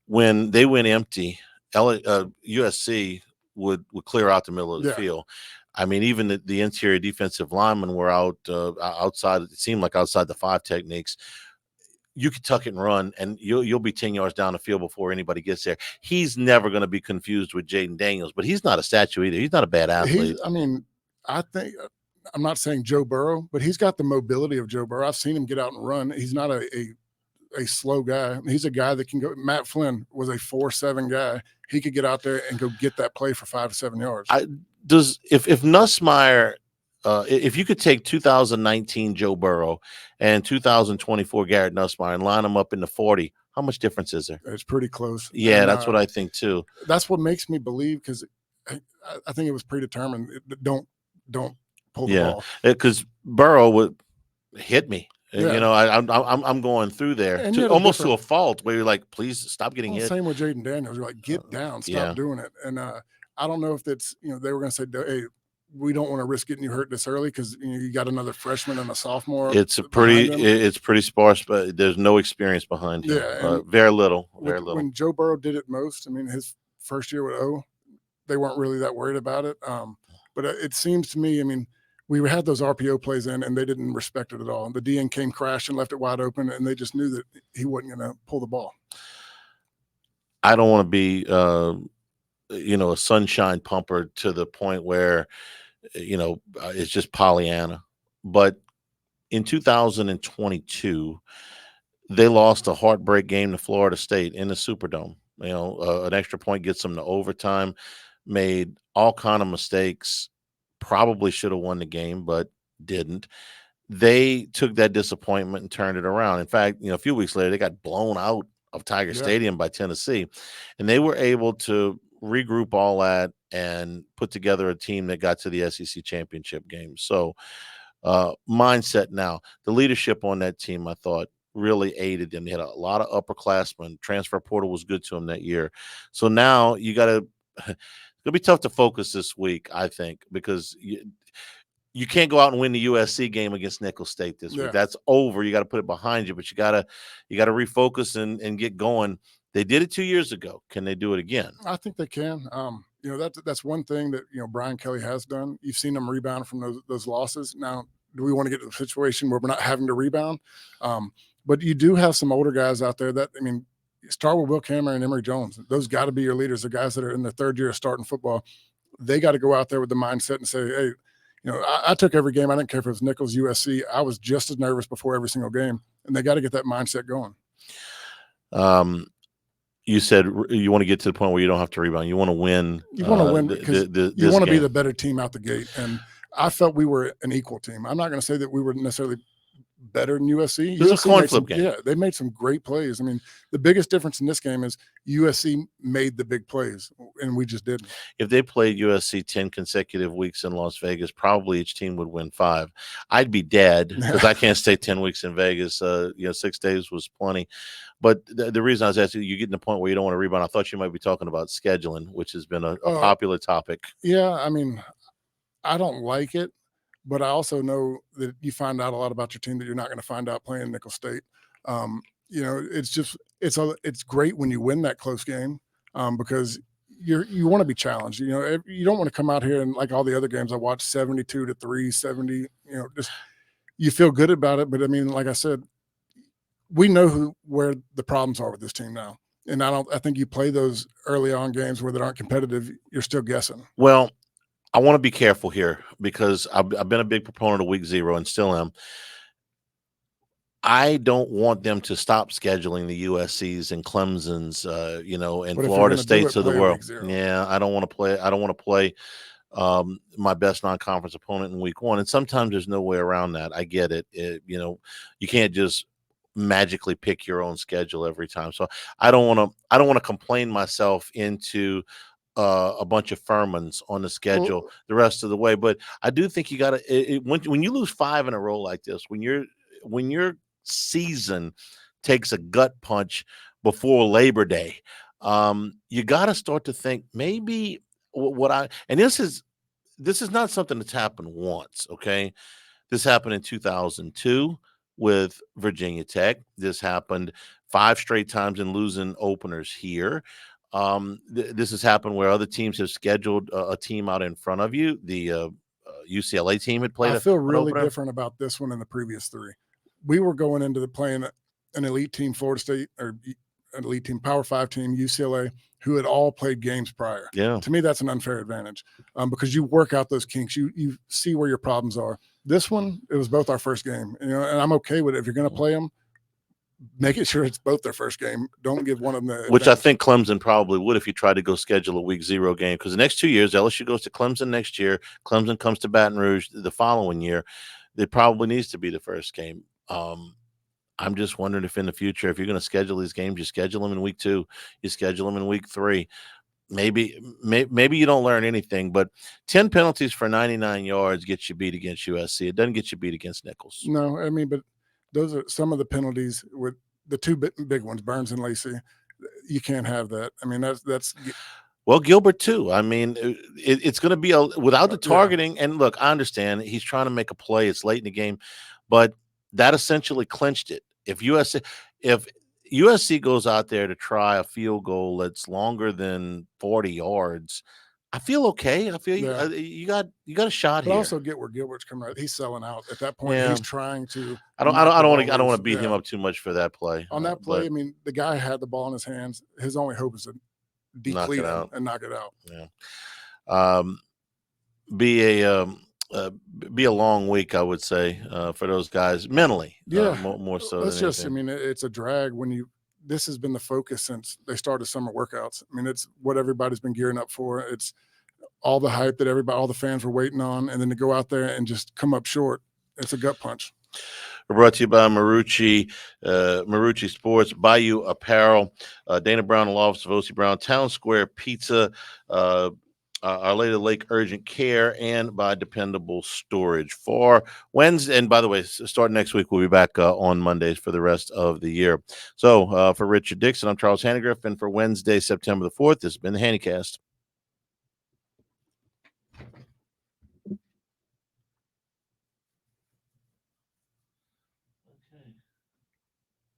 When they went empty, USC would clear out the middle of the field. I mean, even the interior defensive linemen were out outside. It seemed like outside the 5 techniques. You could tuck it and run, and you'll be 10 yards down the field before anybody gets there. He's never going to be confused with Jaden Daniels, but he's not a statue either. He's not a bad athlete. I think I'm not saying Joe Burrow, but he's got the mobility of Joe Burrow. I've seen him get out and run. He's not a slow guy. He's a guy that can go. Matt Flynn was a 4.7 guy. He could get out there and go get that play for 5 to 7 yards. If Nussmeier, if you could take 2019 Joe Burrow and 2024 Garrett Nussmeier and line them up in the 40, how much difference is there? It's pretty close. Yeah, and that's what I think too. That's what makes me believe, because I think it was predetermined. Don't pull the ball, because Burrow would hit me. I'm going through there almost to a fault where you're like, please stop getting hit. Same with Jaden Daniels. You're like, get down, stop doing it. And I don't know if that's, they were going to say, hey, we don't want to risk getting you hurt this early because you got another freshman and a sophomore. It's pretty sparse, but there's no experience behind him. Very little. When Joe Burrow did it most, his first year with O, they weren't really that worried about it. But it seems to me, we had those RPO plays in, and they didn't respect it at all. The DN came crash and left it wide open, and they just knew that he wasn't going to pull the ball. I don't want to be, a sunshine pumper to the point where, it's just Pollyanna. But in 2022, they lost a heartbreak game to Florida State in the Superdome. An extra point gets them to overtime, made all kind of mistakes. Probably should have won the game, but didn't. They took that disappointment and turned it around. In fact, a few weeks later, they got blown out of Tiger Stadium by Tennessee, and they were able to regroup all that and put together a team that got to the SEC championship game. So mindset now, the leadership on that team, I thought, really aided them. They had a lot of upperclassmen. Transfer portal was good to them that year. So now you got to it'll be tough to focus this week, I think, because you can't go out and win the USC game against Nicholls State this week. That's over. You got to put it behind you, but you got to refocus and get going. They did it 2 years ago. Can they do it again? I think they can. That's one thing that Brian Kelly has done. You've seen them rebound from those losses. Now, do we want to get to the situation where we're not having to rebound? But you do have some older guys out there that start with Will Cameron and Emory Jones. Those got to be your leaders. The guys that are in their third year of starting football, they got to go out there with the mindset and say, hey, I took every game. I didn't care if it was Nicholls, USC. I was just as nervous before every single game, and they got to get that mindset going. You said you want to get to the point where you don't have to rebound. You want to win. You want to win because you want to be the better team out the gate. And I felt we were an equal team. I'm not going to say that we were necessarily better than USC. It was a coin flip game. Yeah, they made some great plays. The biggest difference in this game is USC made the big plays, and we just didn't. If they played USC 10 consecutive weeks in Las Vegas, probably each team would win 5. I'd be dead because I can't stay 10 weeks in Vegas. 6 days was plenty. But the reason I was asking, you get to the point where you don't want to rebound. I thought you might be talking about scheduling, which has been a popular topic. Yeah, I don't like it. But I also know that you find out a lot about your team that you're not going to find out playing Nicholls State. It's great when you win that close game because you want to be challenged. You don't want to come out here and like all the other games I watched 72-3, 70. You feel good about it, but like I said, we know where the problems are with this team now, and I think you play those early on games where they aren't competitive. You're still guessing. Well, I want to be careful here because I've been a big proponent of week 0 and still am. I don't want them to stop scheduling the USCs and Clemson's, and But if you're Florida going to do States it, of the play a world. week 0. Yeah, I don't want to play. I don't want to play my best non-conference opponent in week 1. And sometimes there's no way around that. I get it. You can't just magically pick your own schedule every time. So I don't want to. I don't want to complain myself into a bunch of Furmans on the schedule the rest of the way. But I do think you got to when you lose 5 in a row like this, when your season takes a gut punch before Labor Day, you got to start to think maybe what I and this is not something that's happened once. Okay, this happened in 2002 with Virginia Tech. This happened 5 straight times in losing openers here. This has happened where other teams have scheduled a team out in front of you. The UCLA team had played I feel an really opener. different about this one than the previous 3. We were going into playing an elite team, Florida State, or an elite team, Power 5 team, UCLA, who had all played games prior. Yeah. To me, that's an unfair advantage because you work out those kinks. You see where your problems are. This one, it was both our first game, and I'm okay with it. If you're going to play them, make it sure it's both their first game. Don't give one of them the Which I advantage. think Clemson probably would if you tried to go schedule a week 0 game, because the next 2 years, LSU goes to Clemson next year. Clemson comes to Baton Rouge the following year. It probably needs to be the first game. I'm just wondering if in the future, if you're going to schedule these games, you schedule them in week 2, you schedule them in week 3. Maybe you don't learn anything, but 10 penalties for 99 yards gets you beat against USC. It doesn't get you beat against Nichols. No, I mean, but those are some of the penalties with the 2 big ones, Burns and Lacey. You can't have that. I mean, that's Well, Gilbert too. I mean, it's going to be without the targeting. And look, I understand he's trying to make a play. It's late in the game, but that essentially clinched it. If USC goes out there to try a field goal that's longer than 40 yards, I feel okay. I feel you got a shot but here. I also get where Gilbert's coming out. He's selling out at that point. Yeah. He's trying to. I don't want to beat him up too much for that play. On that play, I mean, the guy had the ball in his hands. His only hope is to deplete him and knock it out. Yeah. Be a long week, I would say, for those guys mentally. Yeah, more so. Let's than just. anything. I mean, it's a drag when you. This has been the focus since they started summer workouts. I mean, it's what everybody's been gearing up for. It's all the hype that all the fans were waiting on, and then to go out there and just come up short. It's a gut punch. We're brought to you by Marucci Sports, Bayou Apparel, Dana Brown and Law Office of O.C. Brown, Town Square Pizza, Our Lady of the Lake Urgent Care, and by Dependable Storage. For Wednesday, and by the way, starting next week, we'll be back on Mondays for the rest of the year. So for Richard Dickson, I'm Charles Hanagriff, and for Wednesday, September the 4th, this has been the Handycast. Okay.